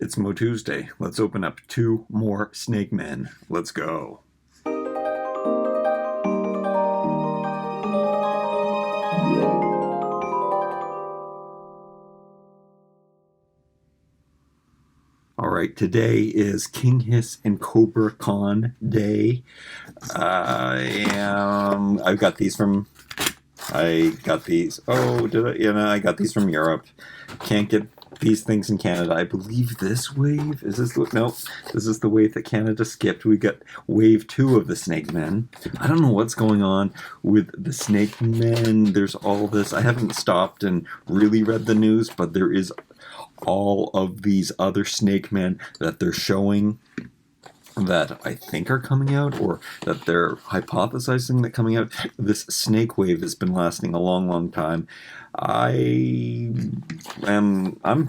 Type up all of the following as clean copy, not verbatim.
It's MOTUesday. Let's open up 2 more snake men. Let's go. Alright, today is King Hiss and Cobra Khan day. I got these from... I got these from Europe. Can't get these things in Canada. I believe this wave, is this, nope, this is the wave that Canada skipped. We got wave 2 of the Snake Men. I don't know what's going on with the Snake Men. There's all this, I haven't stopped and really read the news, but there is all of these other Snake Men that they're showing that I think are coming out, or that they're hypothesizing that coming out. This snake wave has been lasting a long time. I'm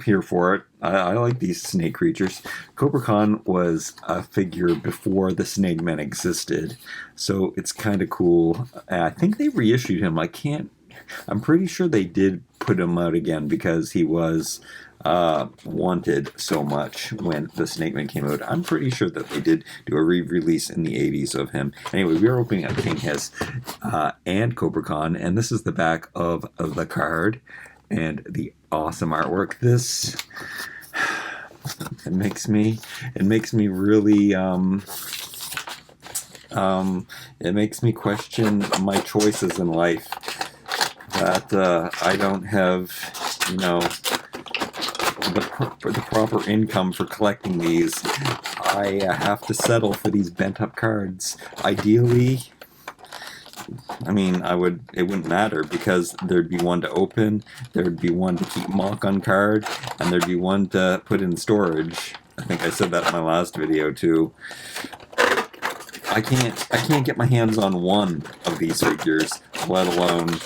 here for it. I like these snake creatures. Cobra Khan was a figure before the Snake Men existed, so it's kind of cool. I think they reissued him. I'm pretty sure they did put him out again because he was wanted so much when the Snake Man came out. I'm pretty sure that they did do a re-release in the 80s of him. Anyway, we are opening up King Hiss and Cobra Khan, and this is the back of the card and the awesome artwork. This it makes me really it makes me question my choices in life, that I don't have, the proper income for collecting these. I have to settle for these bent up cards. Ideally, it wouldn't matter, because there'd be one to open, there'd be one to keep mock on card, and there'd be one to put in storage. I think I said that in my last video too. I can't get my hands on one of these figures, let alone...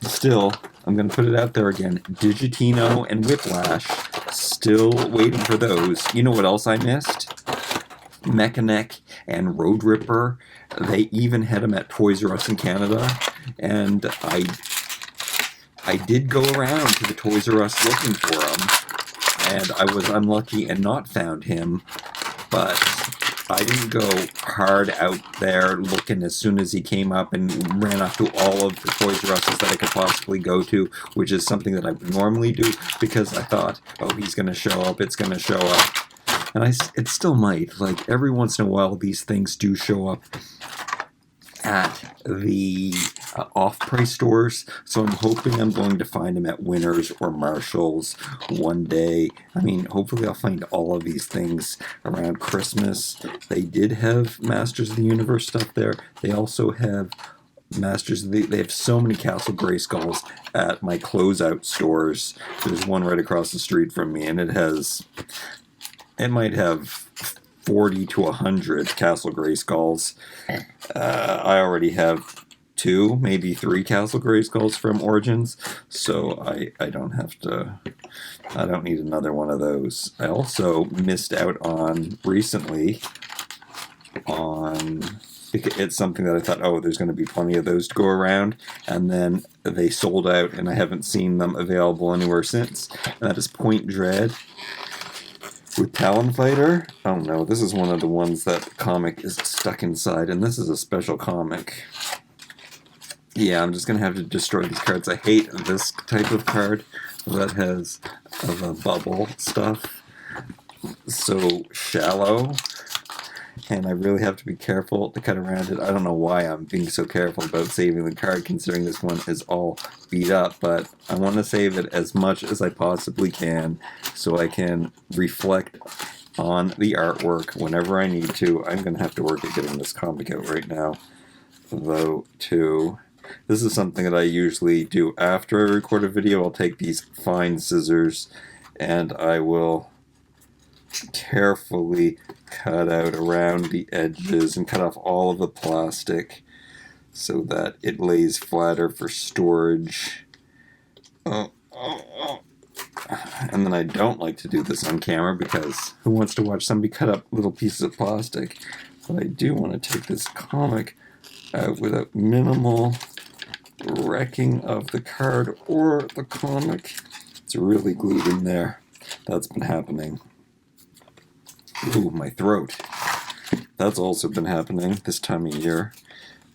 Still, I'm going to put it out there again. Digitino and Whiplash, still waiting for those. You know what else I missed? Mechanic and Road Ripper. They even had them at Toys R Us in Canada, and I did go around to the Toys R Us looking for them, and I was unlucky and not found him, but I didn't go hard out there looking as soon as he came up and ran up to all of the Toys R Us's that I could possibly go to, which is something that I would normally do, because I thought, oh, he's going to show up, it's going to show up. And it still might. Like, every once in a while, these things do show up at the off-price stores, so I'm hoping I'm going to find them at Winners or Marshalls one day. Hopefully I'll find all of these things around Christmas. They did have Masters of the Universe stuff there. They also have they have so many Castle Grayskulls at my closeout stores. There's one right across the street from me, and it might have 40 to 100 Castle Grayskulls. I already have 2, maybe 3 Castle Grayskulls from Origins, so I don't need another one of those. I also missed out on recently on... It's something that I thought, oh, there's going to be plenty of those to go around, and then they sold out, and I haven't seen them available anywhere since. And that is Point Dread with Talon Fighter. Oh no, this is one of the ones that the comic is stuck inside, and this is a special comic. Yeah, I'm just going to have to destroy these cards. I hate this type of card that has the bubble stuff. So shallow. And I really have to be careful to cut around it. I don't know why I'm being so careful about saving the card, considering this one is all beat up, but I want to save it as much as I possibly can so I can reflect on the artwork whenever I need to. I'm going to have to work at getting this comic out right now, though, too. This is something that I usually do after I record a video. I'll take these fine scissors and I will carefully cut out around the edges and cut off all of the plastic so that it lays flatter for storage. And then I don't like to do this on camera, because who wants to watch somebody cut up little pieces of plastic? But I do want to take this comic out without minimal wrecking of the card or the comic. It's really glued in there. That's been happening. Ooh, my throat. That's also been happening this time of year.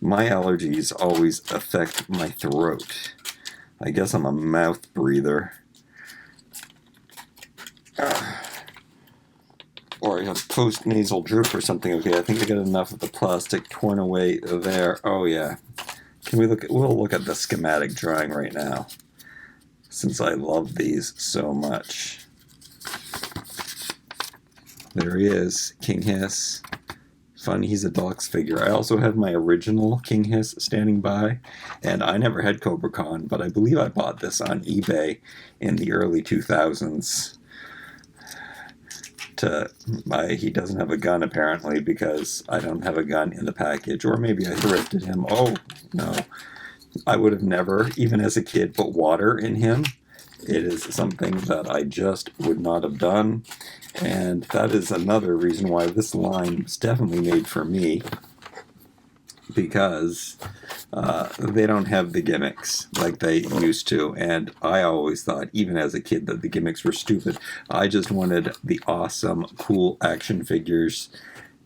My allergies always affect my throat. I guess I'm a mouth breather. Or I have post-nasal drip or something. Okay, I think I got enough of the plastic torn away there. Oh yeah. We'll look at the schematic drawing right now, since I love these so much. There he is, King Hiss. Fun, he's a Deluxe figure. I also have my original King Hiss standing by, and I never had Cobra Khan, but I believe I bought this on eBay in the early 2000s. He doesn't have a gun apparently, because I don't have a gun in the package, or maybe I thrifted him. Oh no, I would have never, even as a kid, put water in him. It is something that I just would not have done, and that is another reason why this line was definitely made for me, because they don't have the gimmicks like they used to, and I always thought, even as a kid, that the gimmicks were stupid. I just wanted the awesome, cool action figures.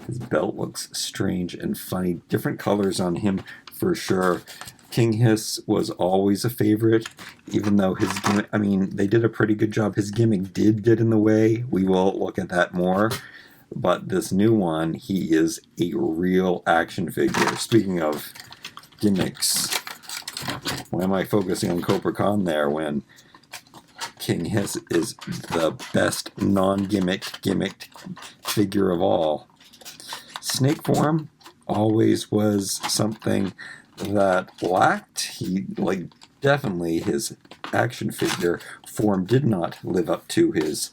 His belt looks strange and funny. Different colors on him for sure. King Hiss was always a favorite, even though his gimmick, I mean, they did a pretty good job. His gimmick did get in the way. We will look at that more. But this new one, he is a real action figure. Speaking of gimmicks, why am I focusing on Cobra Khan there when King Hiss is the best non-gimmicked figure of all? Snake form always was something that lacked. Definitely his action figure form did not live up to his,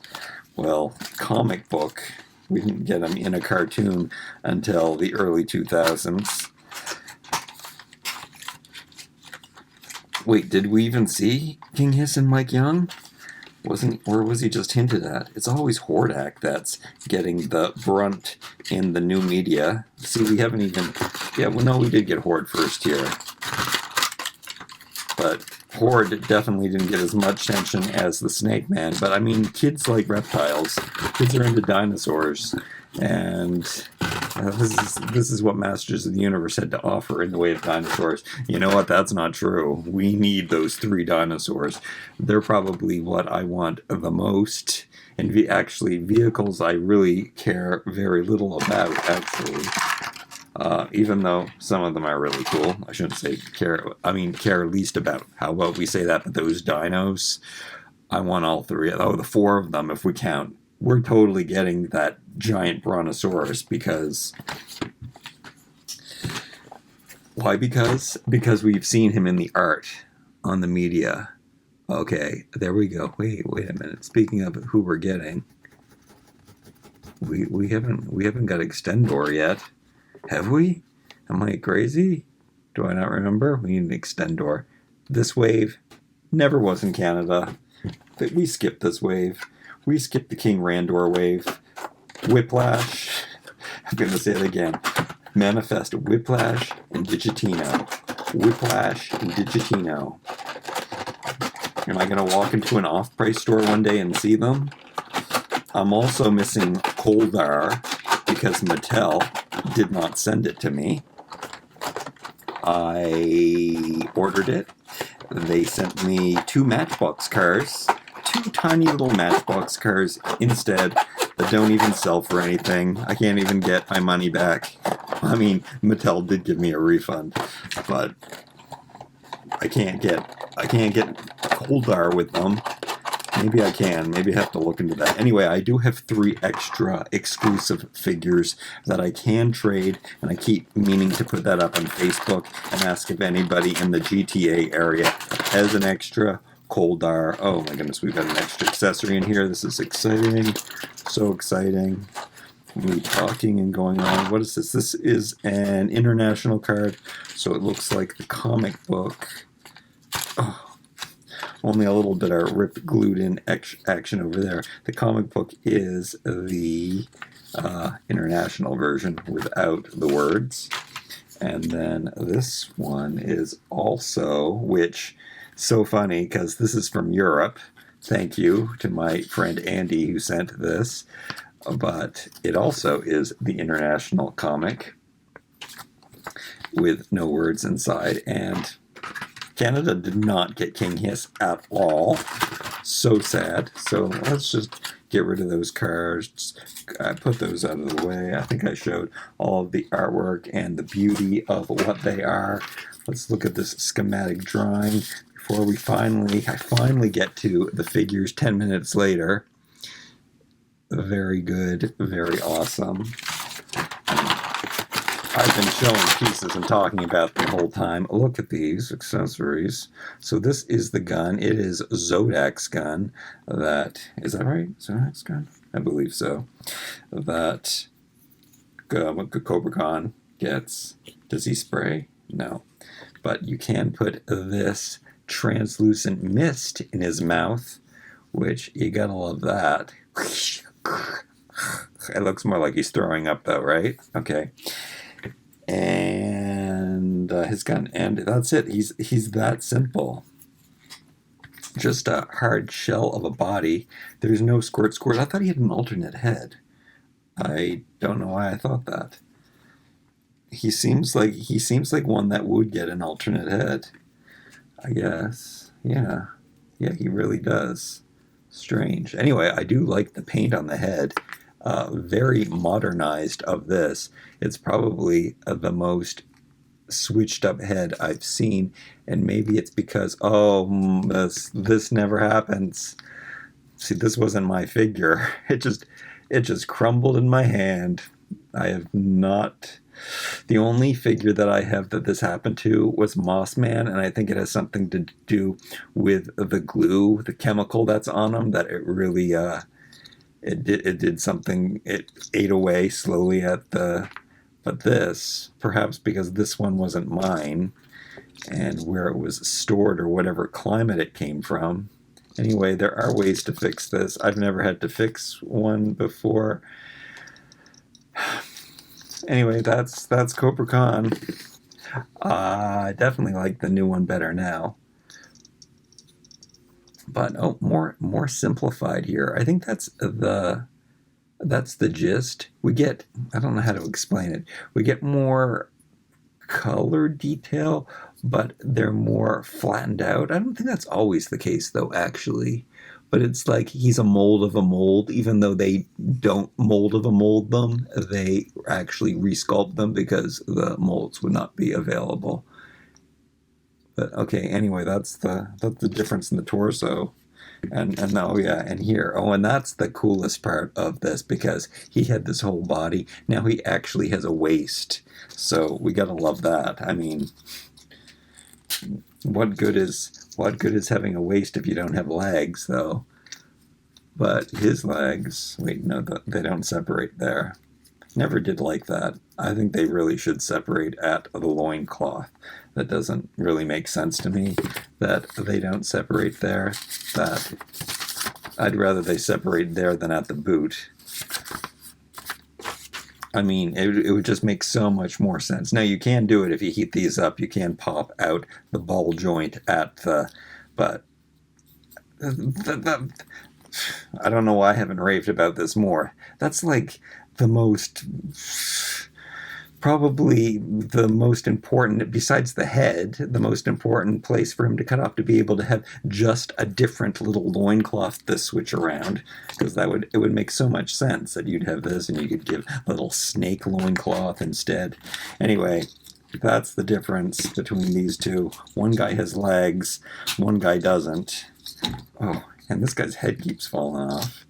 well, comic book. We didn't get him in a cartoon until the early 2000s. Wait, did we even see King Hiss and Mike Young? Or was he just hinted at? It's always Hordak that's getting the brunt in the new media. See, we haven't even... Yeah, well, no, we did get Horde first here. But Horde definitely didn't get as much attention as the Snake Man. But, I mean, kids like reptiles. Kids are into dinosaurs. And this is what Masters of the Universe had to offer in the way of dinosaurs. You know what? That's not true. We need those 3 dinosaurs. They're probably what I want the most. And actually, vehicles I really care very little about, actually. Even though some of them are really cool. I shouldn't say care least about. How about we say that? But those dinos, I want all 3. Oh, the 4 of them if we count. We're totally getting that giant brontosaurus because... Why? Because we've seen him in the art on the media. Okay, there we go. Wait a minute. Speaking of who we're getting, we haven't got Extendor yet, have we? Am I crazy? Do I not remember? We need an Extendor. This wave never was in Canada. But we skipped this wave. We skipped the King Randor wave. Whiplash. I'm going to say it again. Manifest Whiplash and Digitino. Whiplash and Digitino. Am I going to walk into an off-price store one day and see them? I'm also missing Koldar because Mattel did not send it to me. I ordered it. They sent me 2 Matchbox cars. 2 tiny little Matchbox cars instead that don't even sell for anything. I can't even get my money back. I mean, Mattel did give me a refund, but I can't get Koldar with them. Maybe I can. Maybe I have to look into that. Anyway, I do have 3 extra exclusive figures that I can trade, and I keep meaning to put that up on Facebook and ask if anybody in the GTA area has an extra Koldar. Oh my goodness, we've got an extra accessory in here. This is exciting. So exciting. Me talking and going on. What is this? This is an international card, so it looks like the comic book. Oh. Only a little bit of rip glued in action over there. The comic book is the international version without the words. And then this one is also, which, so funny because this is from Europe. thank you to my friend Andy who sent this. But it also is the international comic with no words inside. And Canada did not get King Hiss at all. So sad. So let's just get rid of those cards. I put those out of the way. I think I showed all of the artwork and the beauty of what they are. Let's look at this schematic drawing before I finally get to the figures 10 minutes later. Very good, very awesome. I've been showing pieces and talking about the whole time. Look at these accessories. So this is the gun. It is Zodak's gun. Is that right? Zodak's gun? I believe so. That Cobra Khan gets. Does he spray? No. But you can put this translucent mist in his mouth, which you gotta love that. It looks more like he's throwing up though, right? Okay. And his gun, and that's it. He's that simple. Just a hard shell of a body. There's no squirt. I thought he had an alternate head. I don't know why I thought that. He seems like one that would get an alternate head, I guess. Yeah, he really does. Strange. Anyway, I do like the paint on the head. Very modernized of this. It's probably the most switched up head I've seen, and maybe it's because this never happens. See, this wasn't my figure. It just crumbled in my hand. I have not. The only figure that I have that this happened to was Mossman, and I think it has something to do with the glue, the chemical that's on him, that it really it did something. It ate away slowly at the. But this, perhaps because this one wasn't mine, and where it was stored or whatever climate it came from. Anyway, there are ways to fix this. I've never had to fix one before. Anyway, that's Cobra Khan. I definitely like the new one better now. But more simplified here. I think that's the gist. We get, I don't know how to explain it. We get more color detail, but they're more flattened out. I don't think that's always the case though, actually. But it's like he's a mold of a mold, even though they don't mold of a mold them. They actually resculpt them because the molds would not be available. But okay, anyway, that's the difference in the torso. And here. Oh, and that's the coolest part of this, because he had this whole body. Now he actually has a waist. So we gotta love that. I mean, what good is having a waist if you don't have legs, though? But his legs, wait, no, they don't separate there. Never did like that. I think they really should separate at the loincloth. That doesn't really make sense to me, that they don't separate there. That I'd rather they separate there than at the boot. I mean, it would just make so much more sense. Now, you can do it if you heat these up. You can pop out the ball joint at the... But I don't know why I haven't raved about this more. That's like the most... Probably the most important, besides the head, the most important place for him to cut off, to be able to have just a different little loincloth to switch around, because it would make so much sense that you'd have this and you could give a little snake loincloth instead. Anyway, that's the difference between these two. One guy has legs, one guy doesn't. Oh, and this guy's head keeps falling off.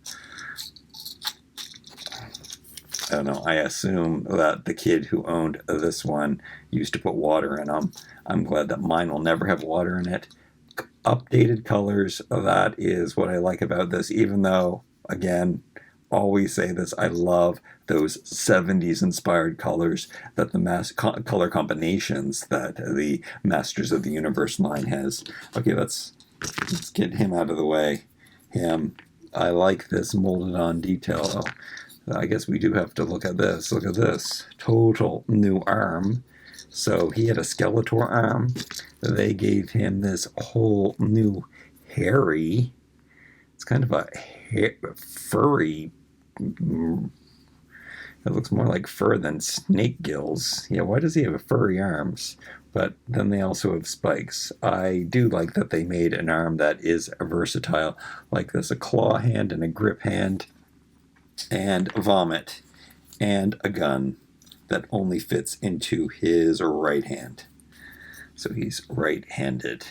I don't know, I assume that the kid who owned this one used to put water in them. I'm glad that mine will never have water in it. Updated colors, that is what I like about this, even though, again, always say this, I love those 70s inspired colors, that the color combinations that the Masters of the Universe line has. Okay, let's get him out of the way. I like this molded on detail. I guess we do have to look at this. Look at this. Total new arm. So he had a Skeletor arm. They gave him this whole new hairy It's kind of a furry. It looks more like fur than snake gills. Yeah, why does he have furry arms? But then they also have spikes. I do like that they made an arm that is versatile, like this, a claw hand and a grip hand, and vomit, and a gun that only fits into his right hand. So he's right-handed.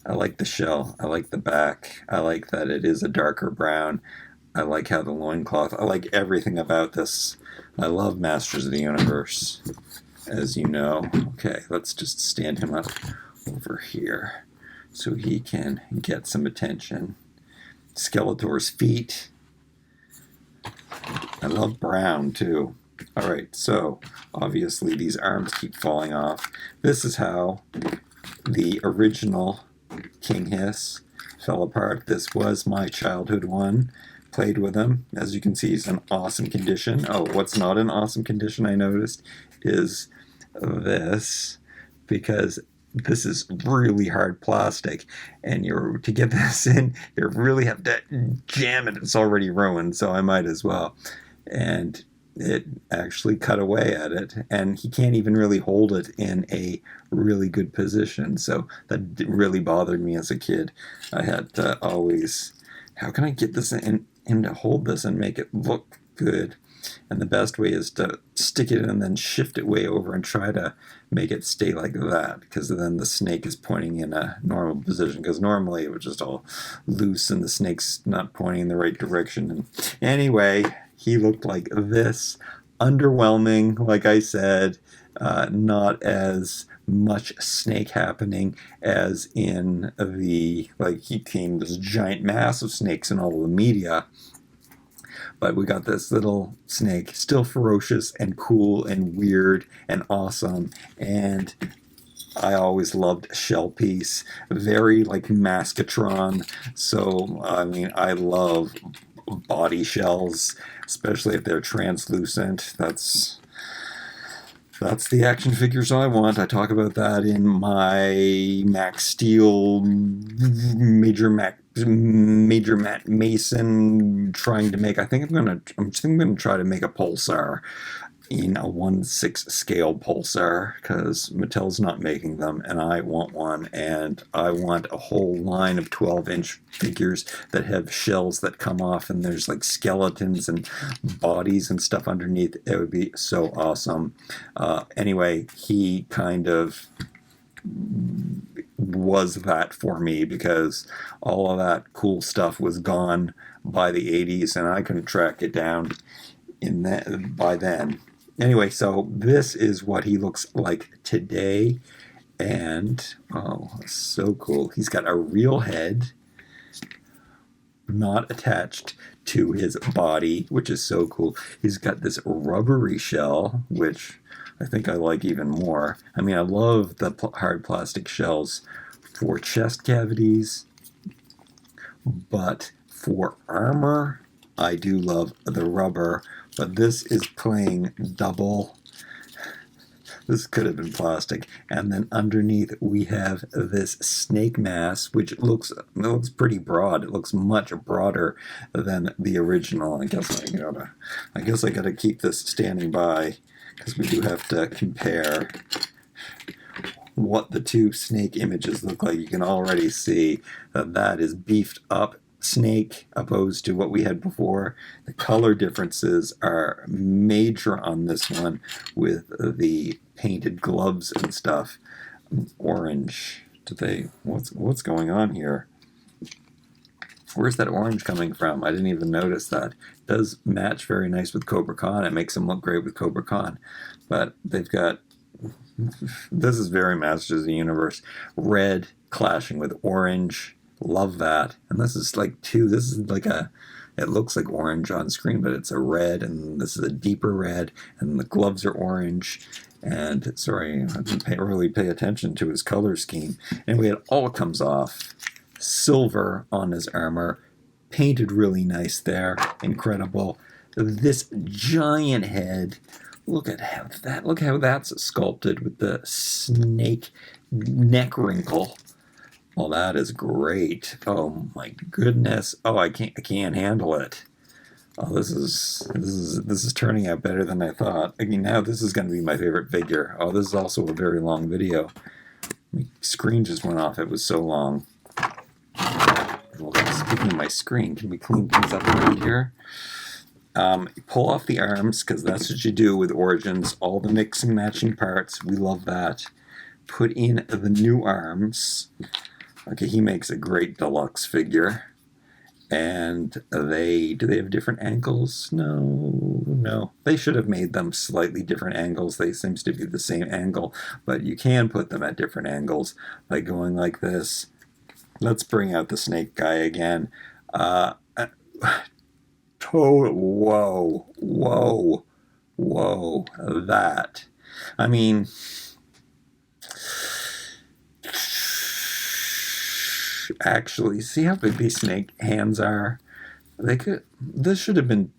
I like the shell. I like the back. I like that it is a darker brown. I like how the loincloth, I like everything about this. I love Masters of the Universe, as you know. Okay, let's just stand him up over here so he can get some attention. Skeletor's feet. I love brown, too. All right, so obviously these arms keep falling off. This is how the original King Hiss fell apart. This was my childhood one. Played with him. As you can see, he's in awesome condition. Oh, what's not in awesome condition, I noticed, is this, because this is really hard plastic, and to get this in, you really have to jam it. It's already ruined, so I might as well. And it actually cut away at it, and he can't even really hold it in a really good position. So that really bothered me as a kid. I had to always, how can I get this in to hold this and make it look good? And the best way is to stick it in and then shift it way over and try to make it stay like that, because then the snake is pointing in a normal position, because normally it was just all loose and the snake's not pointing in the right direction. And anyway, he looked like this. Underwhelming, like I said, not as much snake happening as in the, like, he came this giant mass of snakes in all of the media. But we got this little snake, still ferocious and cool and weird and awesome. And I always loved Shell Piece, very like Maskatron. So, I mean, I love body shells, especially if they're translucent. That's the action figures I want. I talk about that in my Max Steel Major Matt Mason trying to make. I think I'm gonna try to make a Pulsar in a 1/6 scale Pulsar, because Mattel's not making them, and I want one, and I want a whole line of 12-inch figures that have shells that come off, and there's like skeletons and bodies and stuff underneath. It would be so awesome. Anyway, he kind of was that for me, because all of that cool stuff was gone by the 80s, and I couldn't track it down by then. Anyway, so this is what he looks like today, and oh, so cool. He's got a real head, not attached to his body, which is so cool. He's got this rubbery shell, which I think I like even more. I mean, I love the hard plastic shells for chest cavities, but for armor, I do love the rubber. But this is playing double. This could have been plastic. And then underneath we have this snake mass, which looks pretty broad. It looks much broader than the original. I guess I gotta keep this standing by, because we do have to compare what the two snake images look like. You can already see that is beefed up snake opposed to what we had before. The color differences are major on this one, with the painted gloves and stuff. Orange. What's going on here? Where's that orange coming from? I didn't even notice that. It does match very nice with Cobra Khan. It makes them look great with Cobra Khan. But they've got, this is very Masters of the Universe. Red clashing with orange. Love that. And this is like it looks like orange on screen, but it's a red, and this is a deeper red, and the gloves are orange. And sorry, I didn't really pay attention to his color scheme. Anyway, it all comes off. Silver on his armor, painted really nice there. Incredible. This giant head. Look how that's sculpted with the snake neck wrinkle. Well, that is great. Oh my goodness. Oh, I can't handle it. Oh, this is turning out better than I thought. I mean, now this is going to be my favorite figure. Oh, this is also a very long video. My screen just went off. It was so long. Well, speaking of my screen, can we clean things up around here? Pull off the arms, because that's what you do with Origins. All the mixing matching parts. We love that. Put in the new arms. Okay, he makes a great deluxe figure. And do they have different angles? No. They should have made them slightly different angles. They seems to be the same angle, but you can put them at different angles by going like this. Let's bring out the snake guy again. Whoa. That. I mean, actually, see how big these snake hands are? This should have been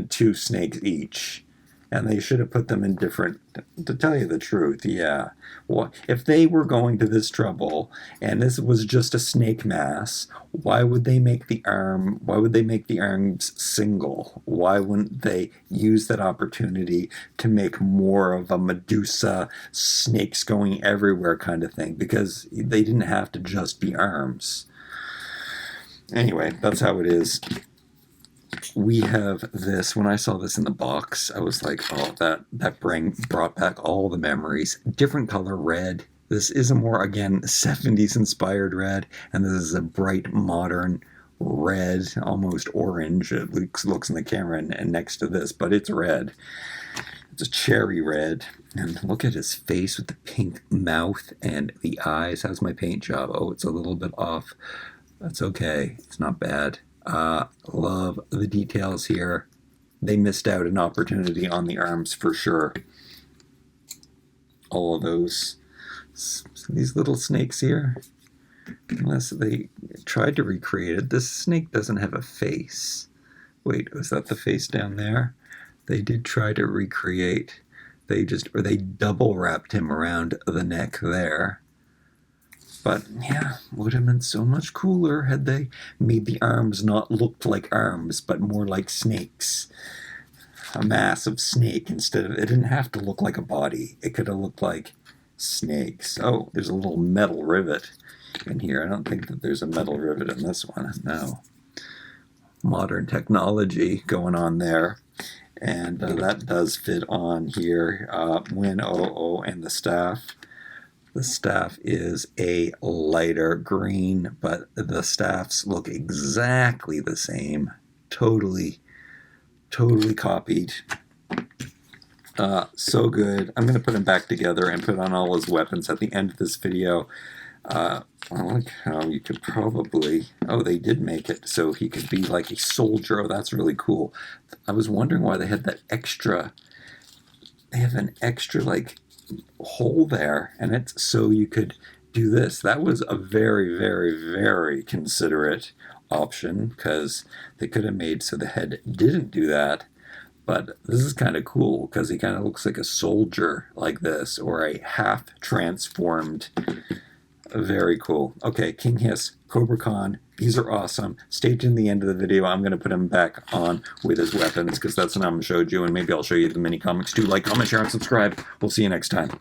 2 snakes each, and they should have put them in different. To tell you the truth, yeah. Well, if they were going to this trouble and this was just a snake mass, why would they make the arm? Why would they make the arms single? Why wouldn't they use that opportunity to make more of a Medusa, snakes going everywhere kind of thing? Because they didn't have to just be arms. Anyway, that's how it is. We have this. When I saw this in the box, I was like, oh, that brought back all the memories. Different color red. This is a more, again, 70s inspired red, and this is a bright modern red, almost orange. It looks in the camera and next to this, but it's red. It's a cherry red. And look at his face with the pink mouth and the eyes. How's my paint job? Oh, it's a little bit off. That's okay. It's not bad. Love the details here. They missed out an opportunity on the arms for sure. All of those. These little snakes here. Unless they tried to recreate it. This snake doesn't have a face. Wait, was that the face down there? They did try to recreate. They double wrapped him around the neck there. But yeah, would have been so much cooler had they made the arms not look like arms, but more like snakes. A massive snake instead of, it didn't have to look like a body. It could have looked like snakes. Oh, there's a little metal rivet in here. I don't think that there's a metal rivet in this one. No. Modern technology going on there. And that does fit on here. Win OO and the staff. The staff is a lighter green, but the staffs look exactly the same. Totally copied. So good. I'm going to put him back together and put on all his weapons at the end of this video. I like how you could probably... Oh, they did make it so he could be like a soldier. Oh, that's really cool. I was wondering why they had that extra... They have an extra, like, hole there, and it's so you could do this. That was a very considerate option, because they could have made so the head didn't do that. But this is kind of cool because he kind of looks like a soldier like this, or a half transformed. Very cool. Okay, King Hiss, Cobra Khan, these are awesome. Stay tuned to the end of the video. I'm going to put him back on with his weapons because that's what I'm showed you, and maybe I'll show you the mini comics too. Like, comment, share, and subscribe. We'll see you next time.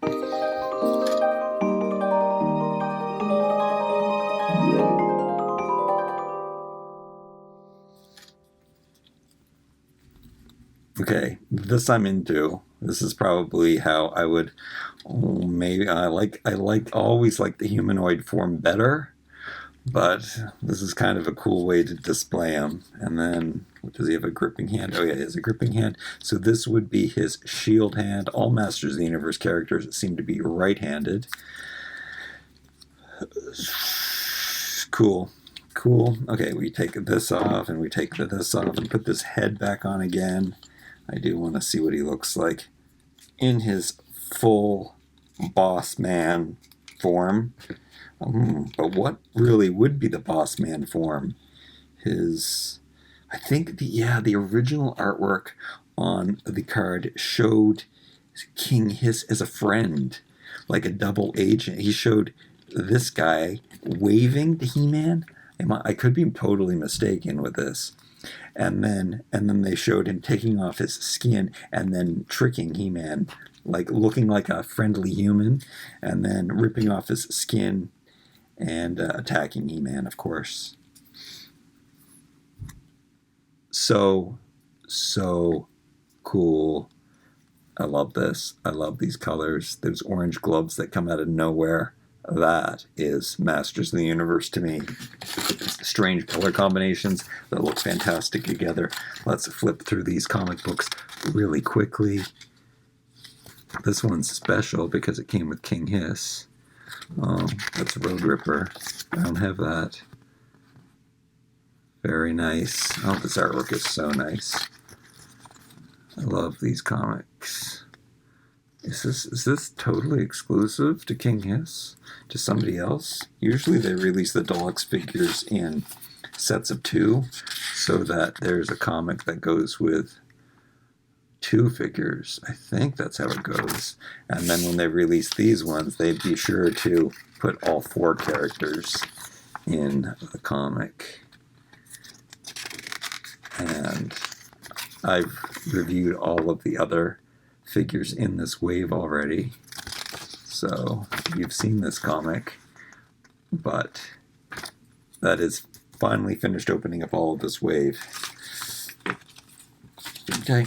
Okay, this I'm into. This is probably how I would. Oh, maybe I always like the humanoid form better, but this is kind of a cool way to display him. And then, does he have a gripping hand? Oh yeah, he has a gripping hand. So this would be his shield hand. All Masters of the Universe characters seem to be right-handed. Cool. Okay, we take this off and we take this off and put this head back on again. I do want to see what he looks like in his full boss man form. But what really would be the boss man form? I think the original artwork on the card showed King Hiss as a friend, like a double agent. He showed this guy waving to He-Man. I could be totally mistaken with this. And then they showed him taking off his skin and then tricking He-Man, like looking like a friendly human, and then ripping off his skin and attacking He-Man, of course. So cool. I love this. I love these colors. Those orange gloves that come out of nowhere. That is Masters of the Universe to me. Strange color combinations that look fantastic together. Let's flip through these comic books really quickly. This one's special because it came with King Hiss. That's Road Ripper. I don't have that. Very nice. Oh, this artwork is so nice. I love these comics. Is this totally exclusive to King Hiss? To somebody else? Usually they release the deluxe figures in sets of 2, so that there's a comic that goes with 2 figures. I think that's how it goes. And then when they release these ones, they'd be sure to put all 4 characters in the comic. And I've reviewed all of the other figures in this wave already, so you've seen this comic, but that is finally finished opening up all of this wave. Okay.